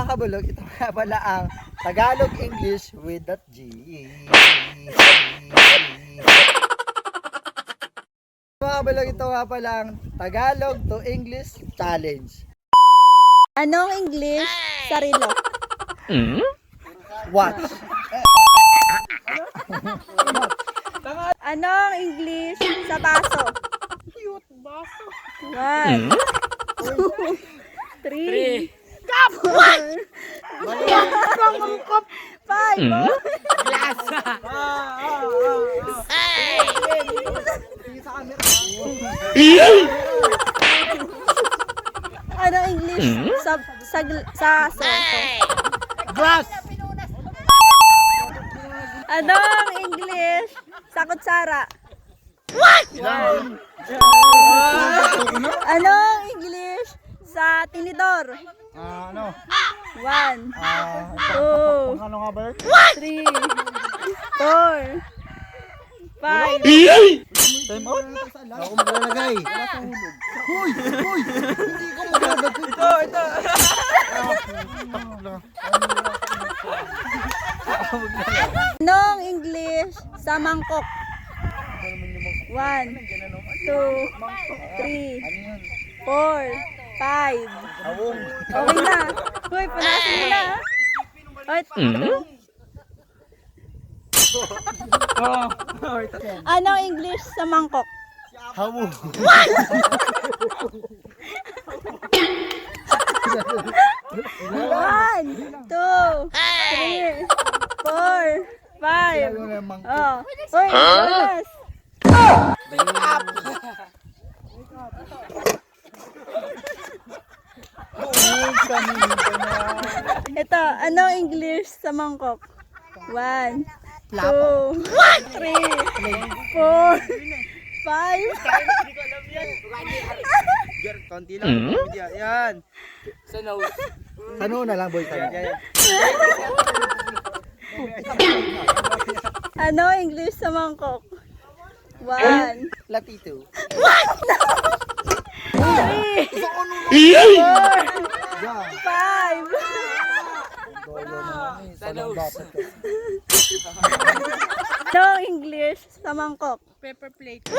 Mga kabulog, ito nga pala ang Tagalog English with that G. Mga kabulog, ito nga pala ang Tagalog to English Challenge. Anong English sa relo? Watch. Anong English sa baso? Cute baso. 1, 2, 3, 4, 5, Glass! Anong English sa Grass. Anong English sa kutsara? Anong English sa tinidor? Ano? 1, 2, Ano nga ba yun? 3, 4, 5. Time out? Ako maglalagay. Wala sa hulog. Hoy! Hoy! Hindi ko maglalagay. Ito! Anong English sa mangkok? 1, 2, 3, 4, 5. Awong. Okay na. Hoy, panasin mo na. Hoy, anong English sa mangkok? Hawong. 1, 2, 3, 4, 5. Oh. Hoy, bonus. Ito, anong English sa mangkok? 1, 2, 3, 4, 5. Konti lang. Yan. Ano na lang, boy. Ano English sa mangkok? 1, Latito. 3, 4, 5. Ano English sa mangkok? Pepper plate.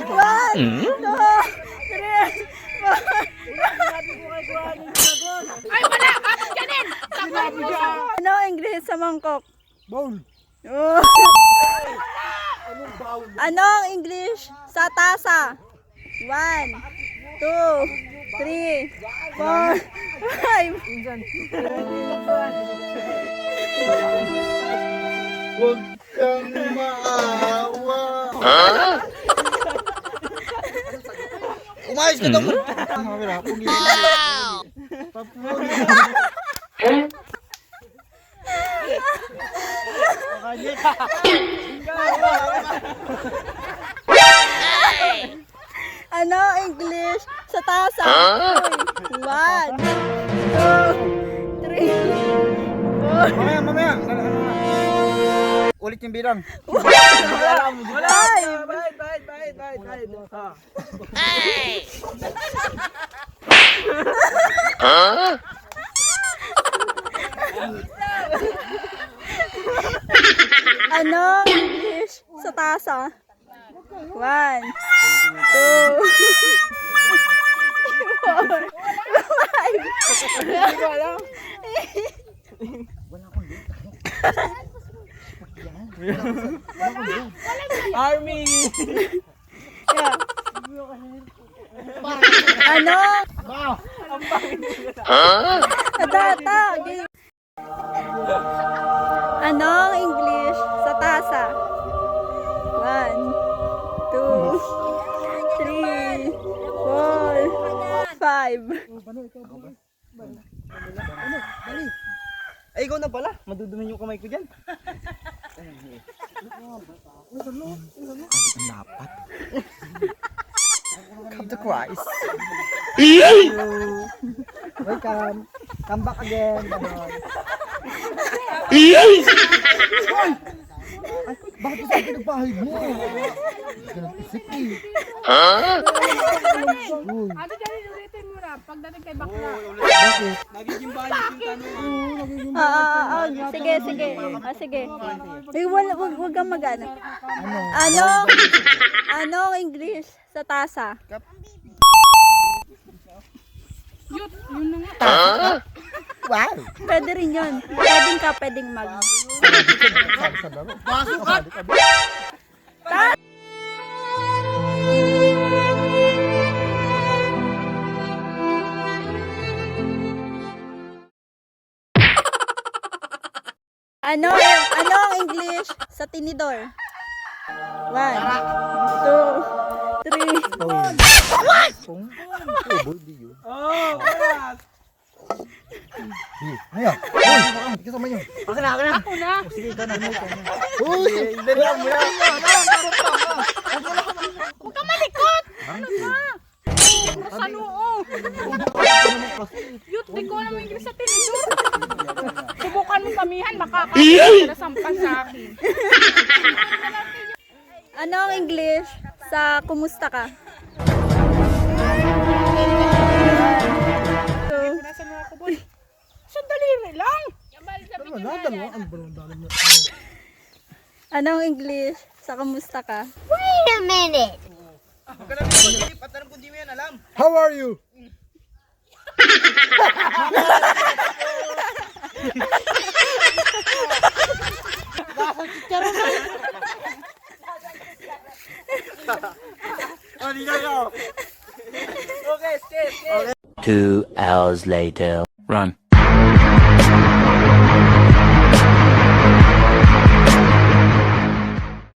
One, two, three, four. Ay, wala! Bakit ganin? Ano English sa mangkok? Bowl. Oh. Anong English sa tasa? 1, 2, 3, 4, 5. Huwag kang maawa. Umayos ka daw. Wow! Ano English sa tasa? 1, 2, 3, 4. Mamaya. Ulit yung bilang. Wala! Ano English sa tasa? 1, 2, 4, 5. Hindi ko alam. Army! Yeah. Ano? Data. Anong English sa tasa? 1, 2, 3, 4, 5. Ay, ikaw na pala. Madudumi yung kamay ko dyan. Dapat. Come to Christ. Welcome. Come back again. Ay, bakit sa akin nagpahid mo? Isip eh. Uy, Ate Janine, ulitin mo na. Pagdating kay bakla. bakit? Nagiging bias yung tanong. Oo, nagiging Sige, sige. Sige. Wag kang mag-ano. Ano? Anong English sa tasa? Yun na nga. Wow! Pwede rin yun. Pwedeng ka, pwedeng mag. Sabi sa laro. Pasok ka! Ano ang English sa tinidor? 1, 2, 3. Kung table di yun. Oh, paras! Ayan. Uy, bakang, kasama nyo. Ako na. Sige, ka na. Uy! Dala mo na! Huwag ka malikot. Ano ba? Sa noo. Yut, di ko alam ang English sa tinidor. Subukan mo kamihan, makakakita na sampan sa akin. Ano ang English sa kumusta ka? Nasa mga ako, boy. Sandali lang. Dalawa, ang balong dalim na. Ano ang English sa kumusta ka? Wait a minute. Huwag ka na mag-isip at tanong kung di mo yan alam. How are you? Oh, di na ako. Okay, skip. 2 hours later. Run.